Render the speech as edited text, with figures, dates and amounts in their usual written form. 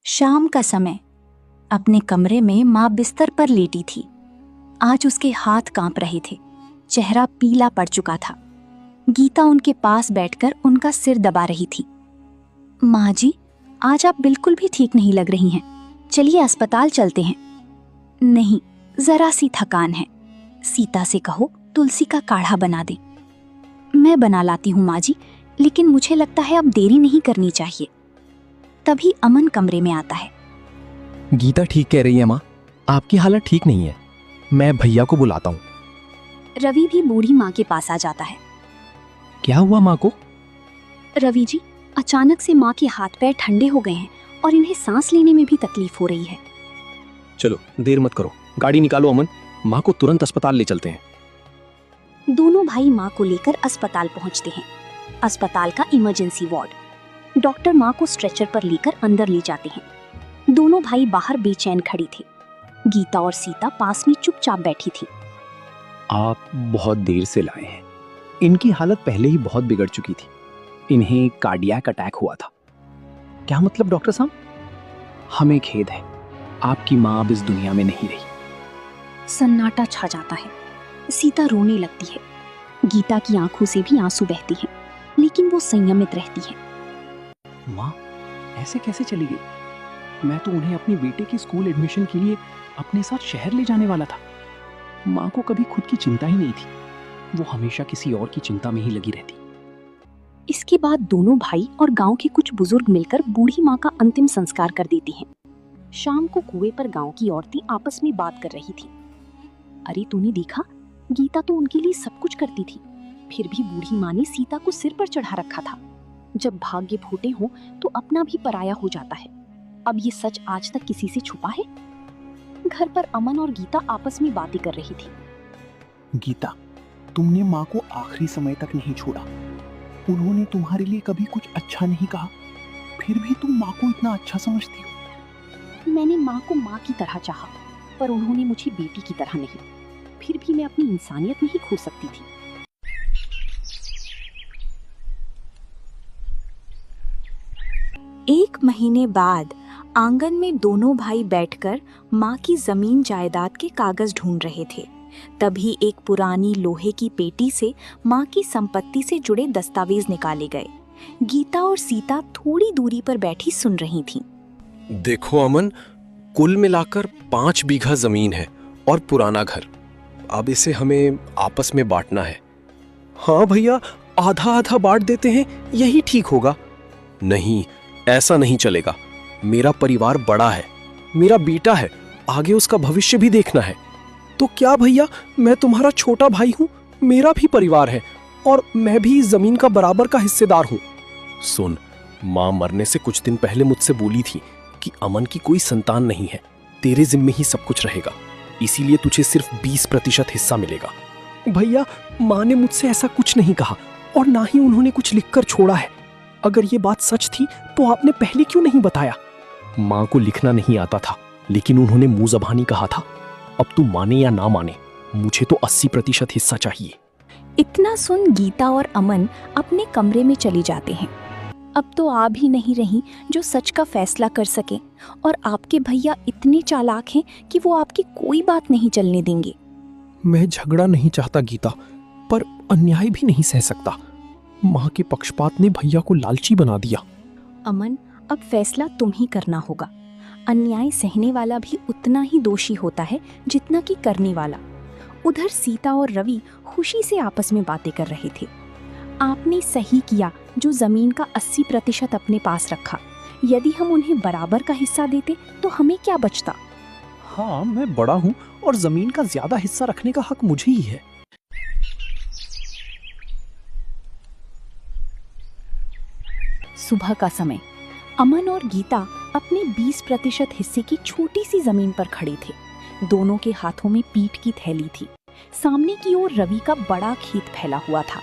शाम का समय। अपने कमरे में माँ बिस्तर पर लेटी थी। आज उसके हाथ कांप रहे थे, चेहरा पीला पड़ चुका था। गीता उनके पास बैठकर उनका सिर दबा रही थी। माँ जी, आज आप बिल्कुल भी ठीक नहीं लग रही हैं। चलिए अस्पताल चलते हैं। नहीं, जरा सी थकान है। सीता से कहो तुलसी का काढ़ा बना दे। मैं बना लाती हूँ माँ जी, लेकिन मुझे लगता है अब देरी नहीं करनी चाहिए। तभी अमन कमरे में आता है। गीता ठीक कह रही है माँ, आपकी हालत ठीक नहीं है। मैं भैया को बुलाता हूँ। रवि भी बूढ़ी माँ के पास आ जाता है। क्या हुआ माँ को? रवि जी, अचानक से माँ के हाथ पैर ठंडे हो गए हैं और इन्हें सांस लेने में भी तकलीफ हो रही है। चलो देर मत करो, गाड़ी निकालो अमन, माँ को तुरंत अस्पताल ले चलते हैं। दोनों भाई माँ को लेकर अस्पताल पहुँचते हैं। अस्पताल का इमरजेंसी वार्ड। डॉक्टर माँ को स्ट्रेचर पर लेकर अंदर ले जाते हैं। दोनों भाई बाहर बेचैन खड़ी थी। गीता और सीता पास में चुपचाप बैठी थी। आप बहुत देर से लाए हैं। इनकी हालत पहले ही बहुत बिगड़ चुकी थी। इन्हें कार्डियक अटैक हुआ था। क्या मतलब डॉक्टर साहब? हमें खेद है, आपकी माँ अब इस दुनिया में नहीं रही। सन्नाटा छा जाता है। सीता रोने लगती है। गीता की आंखों से भी आंसू बहती हैं, लेकिन वो संयमित रहती है। माँ ऐसे कैसे चली गई? मैं तो उन्हें अपनी बेटे के स्कूल एडमिशन के लिए अपने साथ शहर ले जाने वाला था। माँ को कभी खुद की चिंता ही नहीं थी। वो हमेशा किसी और की चिंता में ही लगी रहती। इसके बाद दोनों भाई और गांव के कुछ बुजुर्ग मिलकर बूढ़ी माँ का अंतिम संस्कार कर देती हैं। शाम को कुएं पर गांव की औरतें आपस में बात कर रही थी। अरे तूने देखा, गीता तो उनके लिए सब कुछ करती थी, फिर भी बूढ़ी माँ ने सीता को सिर पर चढ़ा रखा था। जब भाग्य फूटे हो तो अपना भी पराया हो जाता है। अब ये सच आज तक किसी से छुपा है? घर पर अमन और गीता आपस में बातें कर रही थी। गीता, तुमने माँ को आखिरी समय तक नहीं छोड़ा। उन्होंने तुम्हारे लिए कभी कुछ अच्छा नहीं कहा, फिर भी तुम माँ को इतना अच्छा समझती हो। मैंने माँ को माँ की तरह चाहा, पर उन्होंने मुझे बेटी की तरह नहीं। फिर भी मैं अपनी इंसानियत नहीं खो सकती थी। एक महीने बाद आंगन में दोनों भाई बैठकर माँ की जमीन जायदाद के कागज ढूंढ रहे थे। तभी एक पुरानी लोहे की पेटी से माँ की संपत्ति से जुड़े दस्तावेज निकाले गए। गीता और सीता थोड़ी दूरी पर बैठी सुन रही थीं। देखो अमन, कुल मिलाकर 5 बीघा जमीन है और पुराना घर। अब इसे हमें आपस में बांटना है। हाँ भैया, आधा आधा बांट देते हैं, यही ठीक होगा। नहीं, ऐसा नहीं चलेगा। मेरा परिवार बड़ा है, मेरा बेटा है, आगे उसका भविष्य भी देखना है। तो क्या भैया, मैं तुम्हारा छोटा भाई हूं, मेरा भी परिवार है और मैं भी इस जमीन का बराबर का हिस्सेदार हूं। सुन, माँ मरने से कुछ दिन पहले मुझसे बोली थी कि अमन की कोई संतान नहीं है, तेरे जिम्मे ही सब कुछ रहेगा, इसीलिए तुझे सिर्फ 20% हिस्सा मिलेगा। भैया, माँ ने मुझसे ऐसा कुछ नहीं कहा और ना ही उन्होंने कुछ लिखकर छोड़ा है। अगर ये बात सच थी तो आपने पहले क्यों नहीं बताया? माँ को लिखना नहीं आता था, लेकिन उन्होंने मुंह ज़बानी कहा था। अब तू माने या ना माने, मुझे तो 80% हिस्सा चाहिए। इतना सुन गीता और अमन अपने कमरे में चले जाते हैं। अब तो आ भी नहीं रही जो सच का फैसला कर सके, और आपके भैया इतने चालाक हैं कि वो आपकी कोई बात नहीं चलने देंगे। मैं झगड़ा नहीं चाहता गीता, पर अन्याय भी नहीं सह सकता। माँ के पक्षपात ने भैया को लालची बना दिया। अमन, अब फैसला तुम ही करना होगा। अन्याय सहने वाला भी उतना ही दोषी होता है जितना कि करने वाला। उधर सीता और रवि खुशी से आपस में बातें कर रहे थे। आपने सही किया जो जमीन का 80% अपने पास रखा। यदि हम उन्हें बराबर का हिस्सा देते तो हमें क्या बचता? हाँ, मैं बड़ा हूँ और जमीन का ज्यादा हिस्सा रखने का हक मुझे ही है। सुबह का समय। अमन और गीता अपने 20% हिस्से की छोटी सी जमीन पर खड़े थे। दोनों के हाथों में पीठ की थैली थी। सामने की ओर रवि का बड़ा खेत फैला हुआ था।